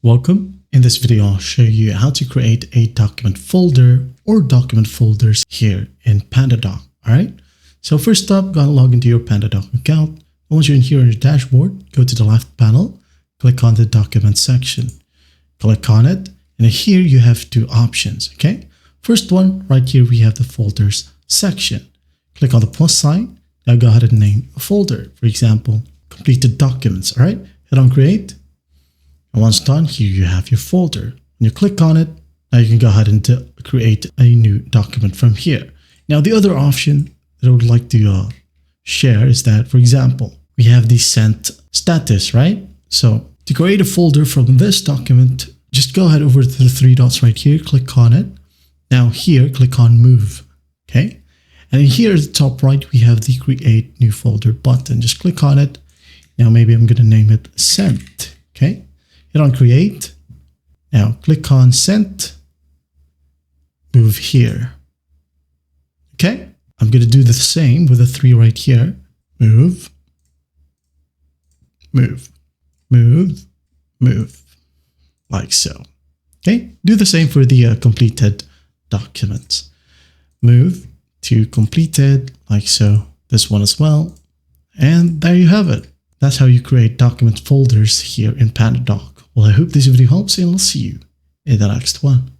Welcome. In this video, I'll show you how to create a document folder or document folders here in PandaDoc. All right. So first up, go and log into your PandaDoc account. Once you're in here in your dashboard, go to the left panel, click on the document section, click on it. And here you have two options. Okay. First one right here, we have the folders section. Click on the plus sign. Now go ahead and name a folder. For example, completed documents. All right. Hit on create. And once done, here you have your folder. When you click on it, now you can go ahead and create a new document from here. Now, the other option that I would like to share is that, for example, we have the sent status, right? So to create a folder from this document, just go ahead over to the three dots right here, click on it. Now here, click on move, okay? And here at the top right, we have the create new folder button. Just click on it. Now maybe I'm going to name it sent, okay? Hit on create. Now click on sent, move here. Okay, I'm going to do the same with the three right here. Move, move, move, move, like so. Okay, do the same for the completed documents. Move to completed, like so. This one as well. And there you have it. That's how you create document folders here in PandaDoc. Well, I hope this video helps and I'll see you in the next one.